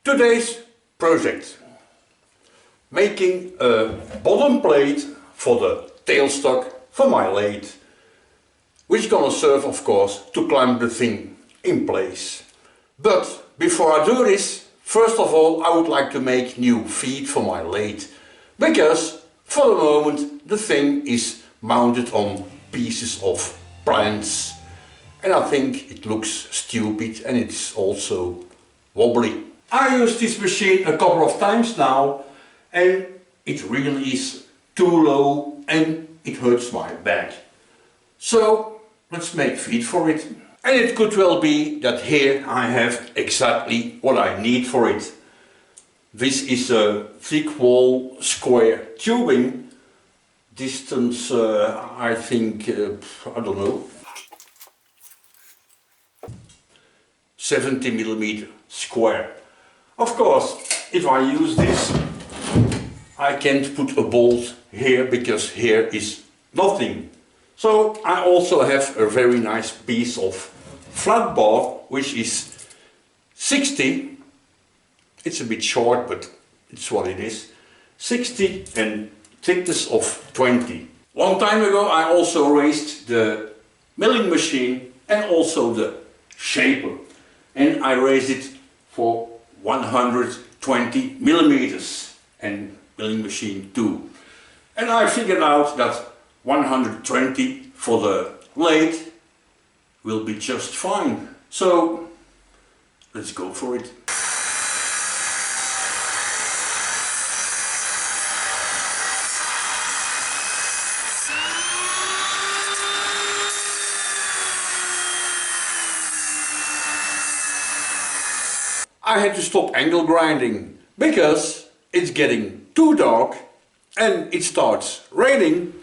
Today's project, making a bottom plate for the tailstock for my lathe, which is gonna serve of course to clamp the thing in place. But before I do this, first of all I would like to make new feet for my lathe, because for the moment the thing is mounted on pieces of plants and I think it looks stupid and it's also wobbly. I used this machine a couple of times now and it really is too low and it hurts my back. So let's make feet for it. And it could well be that here I have exactly what I need for it. This is a thick wall square tubing, distance I think, I don't know, 70 millimeter square. Of course, if I use this, I can't put a bolt here because here is nothing. So I also have a very nice piece of flat bar, which is 60. It's a bit short, but it's what it is. 60 and thickness of 20. Long time ago I also raised the milling machine and also the shaper. And I raised it for 120 millimeters and milling machine too. And I figured out that 120 for the lathe will be just fine. So let's go for it. I had to stop angle grinding because it's getting too dark and it starts raining,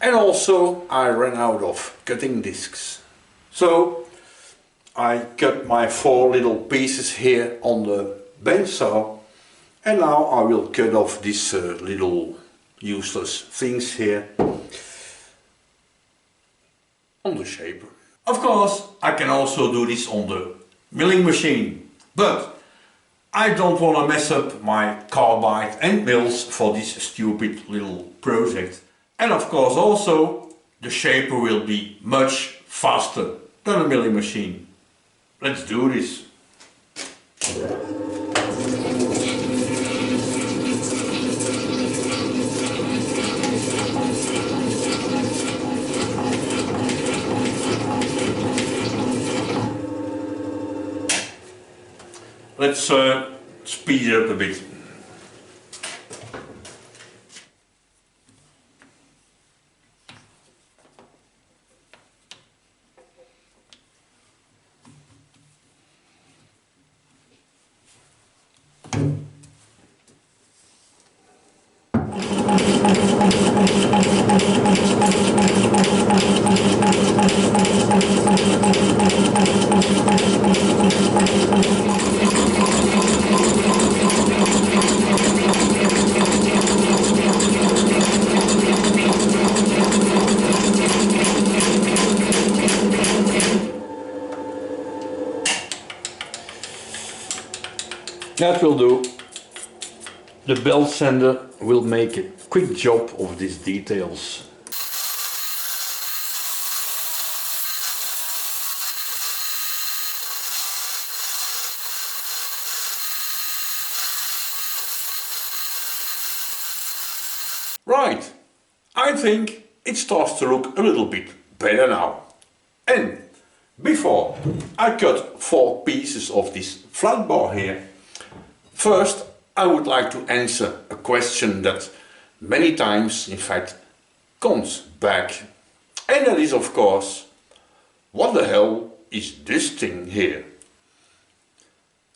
and also I ran out of cutting discs. So I cut my 4 little pieces here on the bench saw, and now I will cut off these little useless things here on the shaper. Of course I can also do this on the milling machine. But I don't want to mess up my carbide and mills for this stupid little project. And of course also the shaper will be much faster than a milling machine. Let's do this. Let's speed it up a bit. That will do. The belt sander will make a quick job of these details. Right, I think it starts to look a little bit better now. And before I cut 4 pieces of this flat bar here, first I would like to answer a question that many times in fact comes back. And that is of course, what the hell is this thing here?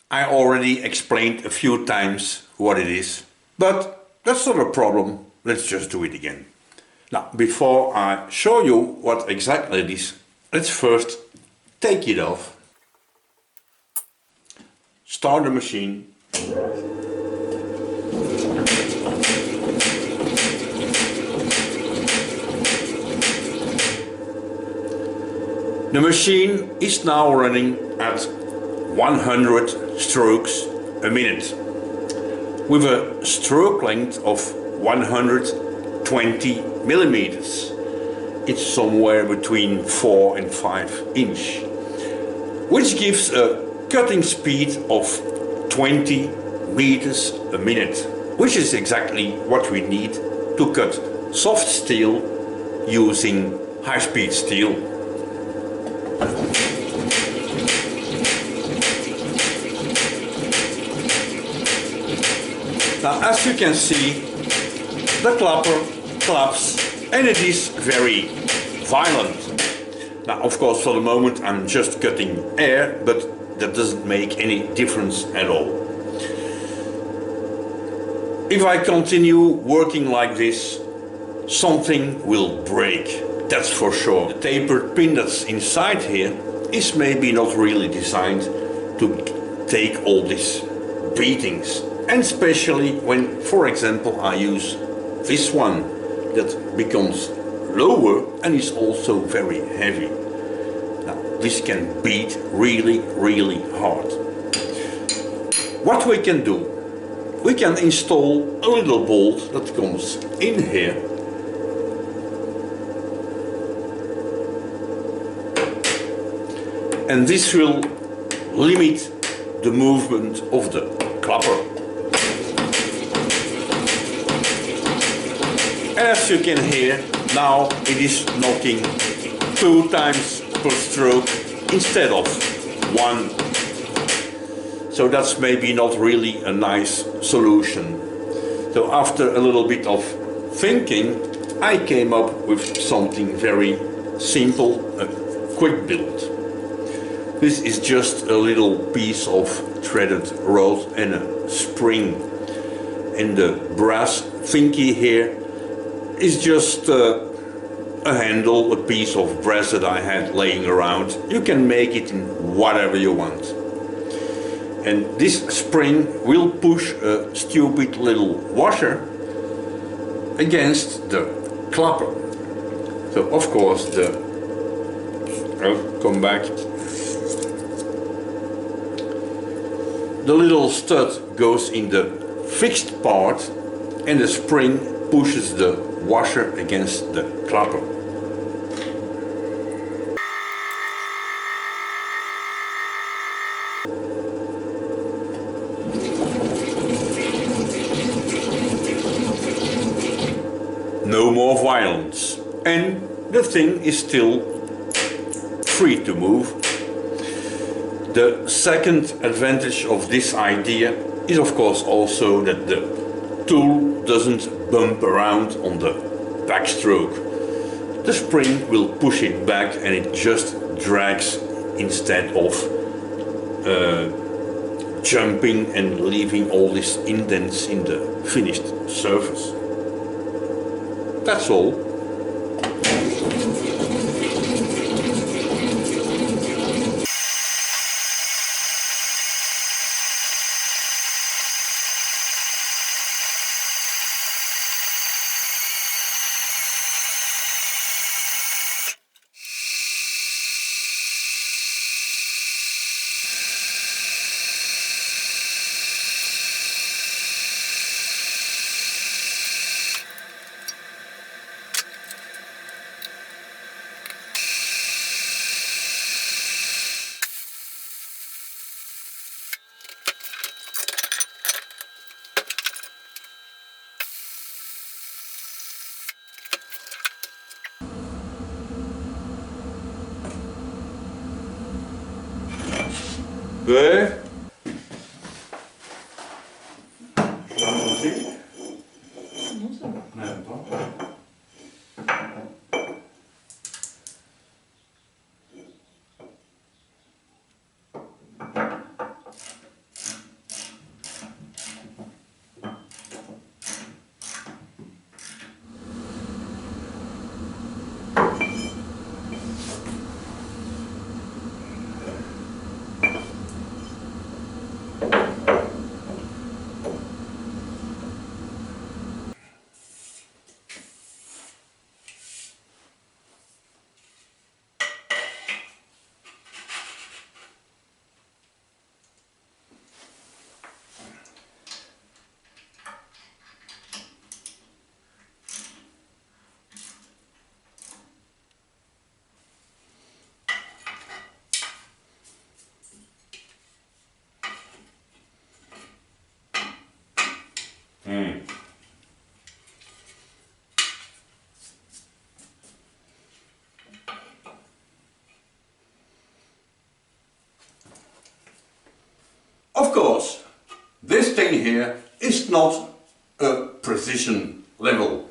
I already explained a few times what it is, but that's not a problem. Let's just do it again. Now, before I show you what exactly it is, let's first take it off. Start the machine. The machine is now running at 100 strokes a minute. With a stroke length of 120 millimeters. It's somewhere between 4 and 5 inch, which gives a cutting speed of 20 meters a minute, which is exactly what we need to cut soft steel using high-speed steel. Now, as you can see, the clapper claps and it is very violent. Now, of course, for the moment I'm just cutting air, but that doesn't make any difference at all. If I continue working like this, something will break, that's for sure. The tapered pin that's inside here is maybe not really designed to take all these beatings. And especially when, for example, I use this one that becomes lower and is also very heavy. Now, this can beat really, really hard. What we can do, we can install a little bolt that comes in here. And this will limit the movement of the clapper. As you can hear, now it is knocking 2 times per stroke instead of 1. So that's maybe not really a nice solution. So after a little bit of thinking, I came up with something very simple, a quick build. This is just a little piece of threaded rod and a spring. And the brass thingy here is just a handle, a piece of brass that I had laying around. You can make it in whatever you want. And this spring will push a stupid little washer against the clapper. So of course I'll come back. The little stud goes in the fixed part and the spring pushes the washer against the clapper. No more violence, and the thing is still free to move. The second advantage of this idea is of course also that the tool doesn't bump around on the backstroke. The spring will push it back and it just drags instead of jumping and leaving all these indents in the finished surface. That's all. Beh, vamos assim? Não sei. Não, então. Of course, this thing here is not a precision level.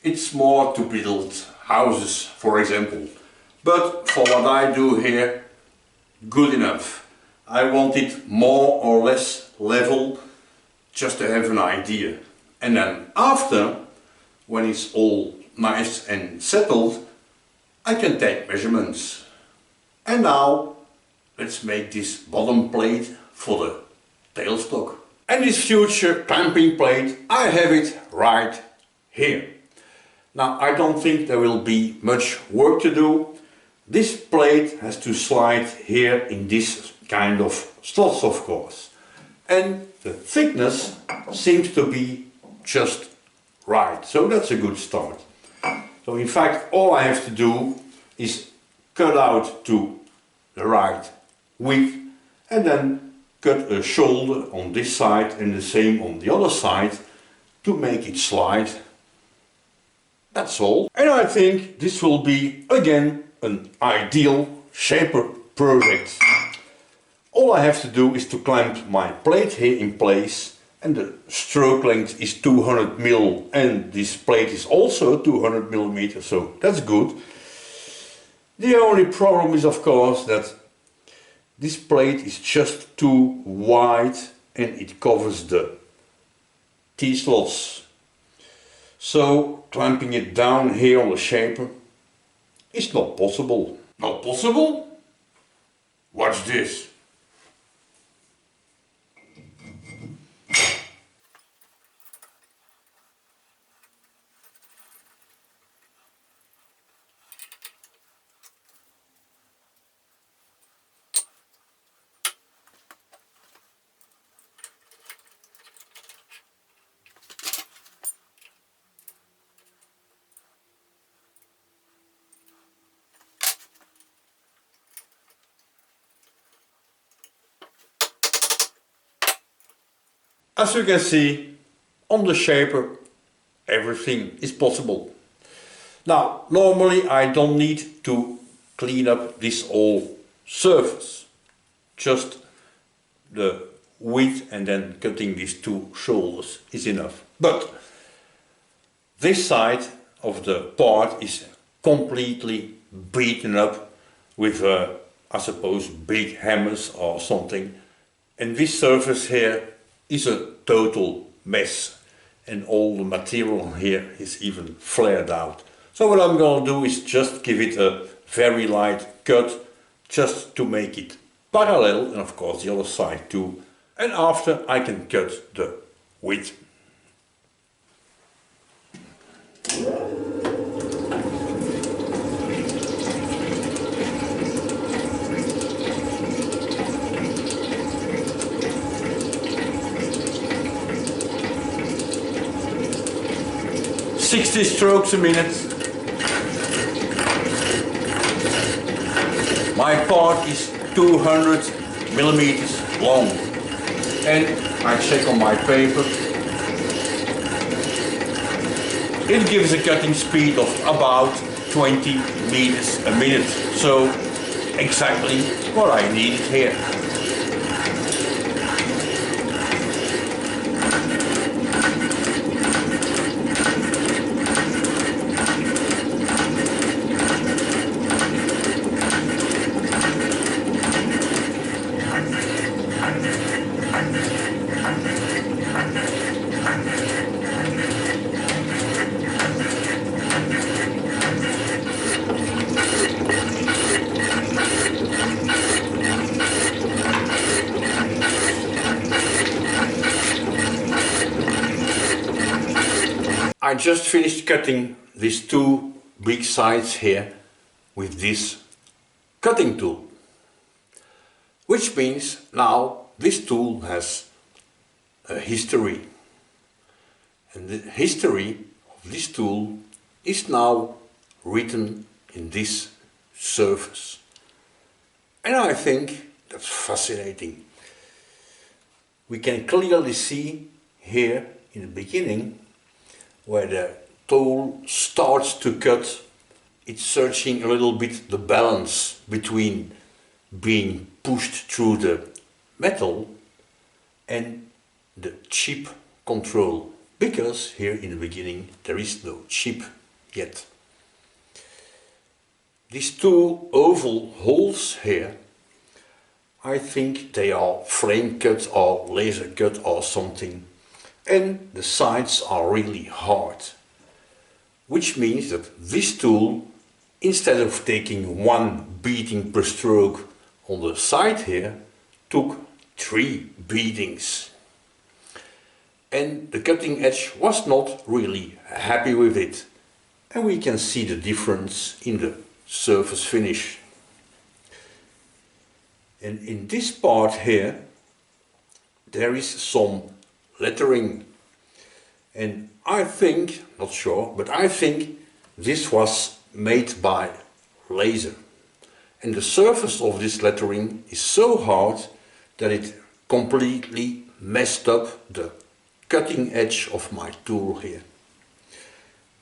It's more to build houses, for example. But for what I do here, good enough. I want it more or less level, just to have an idea. And then after, when it's all nice and settled, I can take measurements. And now, let's make this bottom plate for the tailstock. And this future clamping plate, I have it right here. Now, I don't think there will be much work to do. This plate has to slide here in this kind of slots, of course. And the thickness seems to be just right. So that's a good start. So in fact, all I have to do is cut out to the right width and then cut a shoulder on this side and the same on the other side to make it slide. That's all. And I think this will be again an ideal shaper project. All I have to do is to clamp my plate here in place, and the stroke length is 200 mm and this plate is also 200 mm, so that's good. The only problem is of course that this plate is just too wide and it covers the T-slots. So clamping it down here on the shaper is not possible. Not possible? Watch this. As you can see, on the shaper everything is possible. Now, normally I don't need to clean up this whole surface. Just the width and then cutting these two shoulders is enough. But this side of the part is completely beaten up with, I suppose, big hammers or something. And this surface here is a total mess. And all the material here is even flared out. So what I'm going to do is just give it a very light cut, just to make it parallel, and of course the other side too. And after I can cut the width. "60 strokes a minute." My part is 200 millimeters long, and I check on my paper. It gives a cutting speed of about 20 meters a minute, so exactly what I needed here. I just finished cutting these two big sides here with this cutting tool, which means now this tool has a history, and the history of this tool is now written in this surface, and I think that's fascinating. We can clearly see here in the beginning, where the tool starts to cut, it's searching a little bit the balance between being pushed through the metal and the chip control, because here in the beginning there is no chip yet. These two oval holes here, I think they are flame cut or laser cut or something, and the sides are really hard, which means that this tool, instead of taking one beating per stroke on the side here, took 3 beatings. And the cutting edge was not really happy with it, and we can see the difference in the surface finish. And in this part here there is some lettering, and I think, not sure, but I think this was made by laser, and the surface of this lettering is so hard that it completely messed up the cutting edge of my tool here.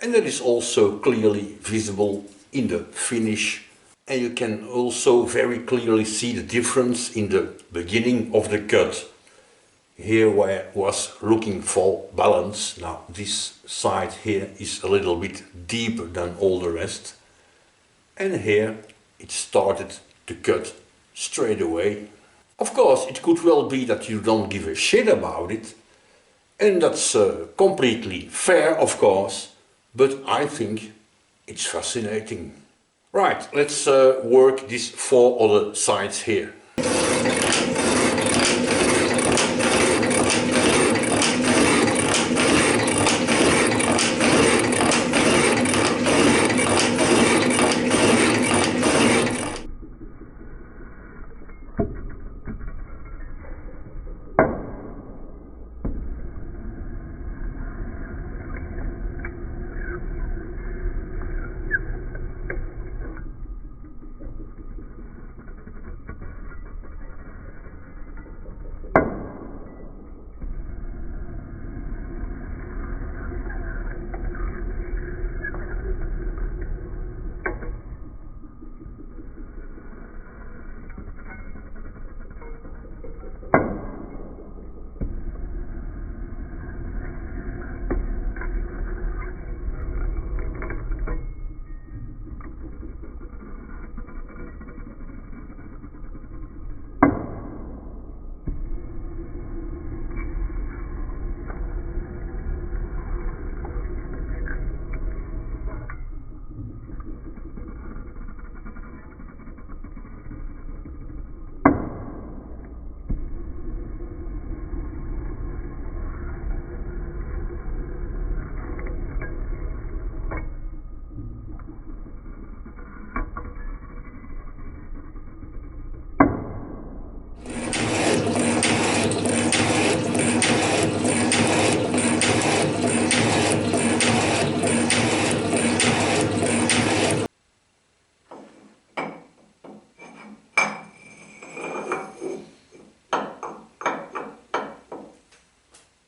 And that is also clearly visible in the finish, and you can also very clearly see the difference in the beginning of the cut. Here where I was looking for balance, now this side here is a little bit deeper than all the rest, and here it started to cut straight away. Of course, it could well be that you don't give a shit about it, and that's completely fair, of course, but I think it's fascinating. Right, let's work these 4 other sides here.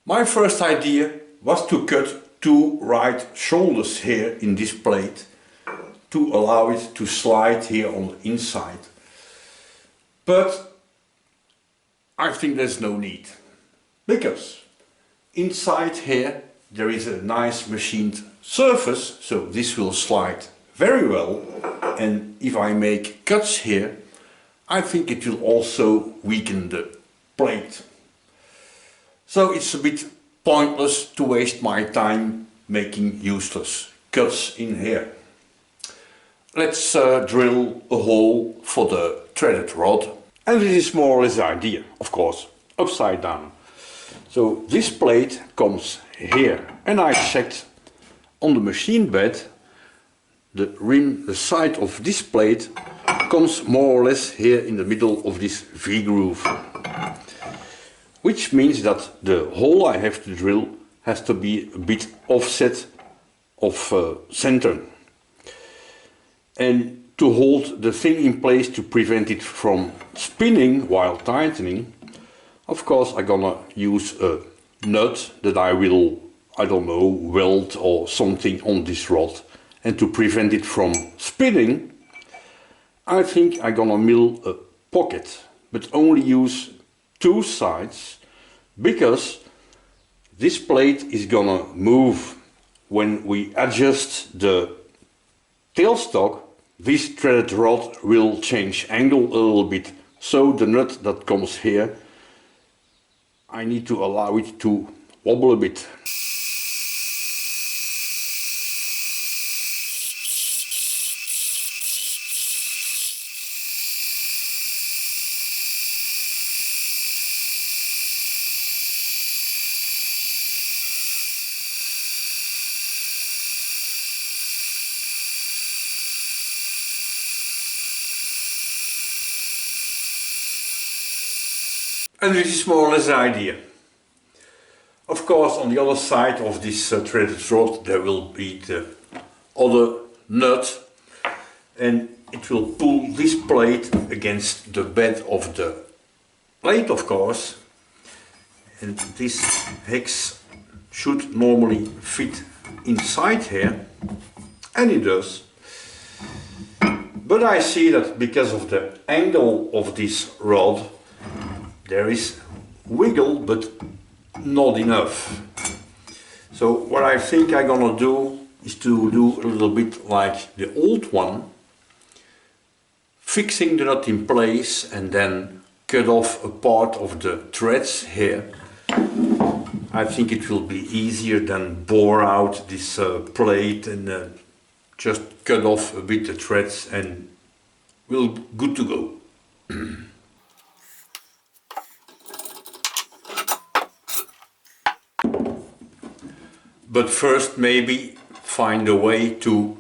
My first idea was to cut 2 right shoulders here in this plate to allow it to slide here on the inside. But I think there's no need, because inside here there is a nice machined surface, so this will slide very well, and if I make cuts here, I think it will also weaken the plate. So it's a bit pointless to waste my time making useless cuts in here. Let's drill a hole for the threaded rod. And this is more or less the idea, of course, upside down. So this plate comes here, and I checked on the machine bed, the rim, the side of this plate comes more or less here in the middle of this V-groove. Which means that the hole I have to drill has to be a bit offset of center. And to hold the thing in place to prevent it from spinning while tightening, of course I'm gonna use a nut that I will, I don't know, weld or something on this rod. And to prevent it from spinning, I think I'm gonna mill a pocket, but only use two sides, because this plate is gonna move when we adjust the tailstock. This threaded rod will change angle a little bit, so the nut that comes here, I need to allow it to wobble a bit. And this is more or less the idea. Of course, on the other side of this threaded rod there will be the other nut, and it will pull this plate against the bed of the plate, of course, and this hex should normally fit inside here, and it does. But I see that because of the angle of this rod there is wiggle, but not enough. So what I think I'm gonna do is to do a little bit like the old one, fixing the nut in place and then cut off a part of the threads here. I think it will be easier than bore out this plate and just cut off a bit the threads, and we're good to go. But first maybe find a way to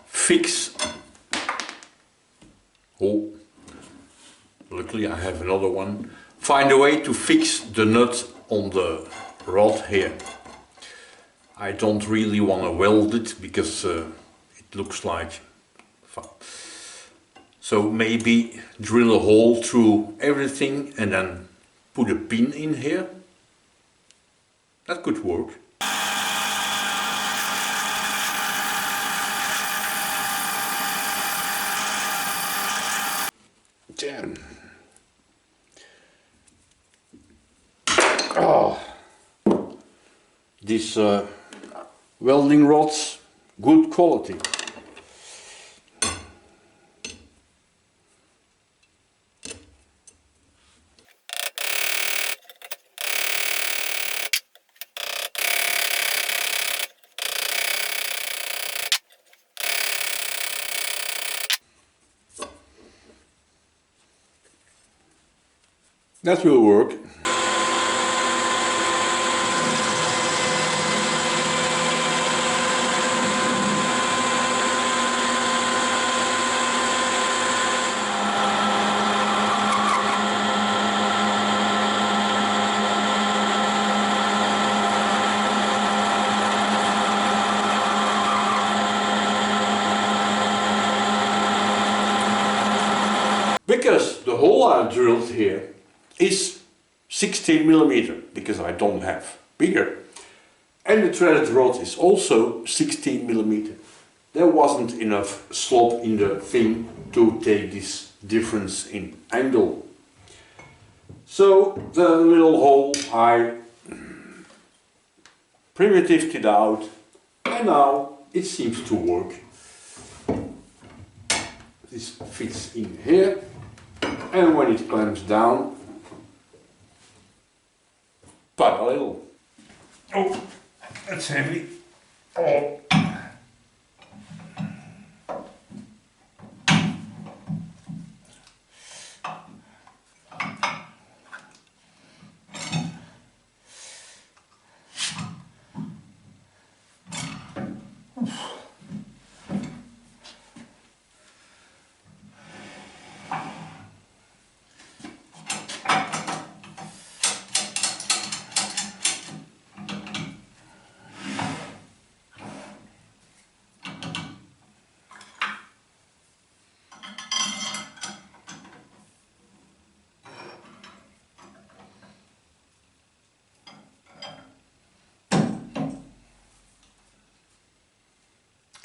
fix. Oh, luckily I have another one. Find a way to fix the nut on the rod here. I don't really want to weld it because it looks like fun. So maybe drill a hole through everything and then put a pin in here. That could work. Damn. Oh. These welding rods, good quality. That will work. Because the hole I drilled here is 16mm, because I don't have bigger, and the threaded rod is also 16mm. There wasn't enough slot in the thing to take this difference in angle. So the little hole I primitived it out, and now it seems to work. This fits in here, and when it clamps down, parallel. Oh, that's heavy. Oh.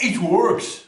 it works.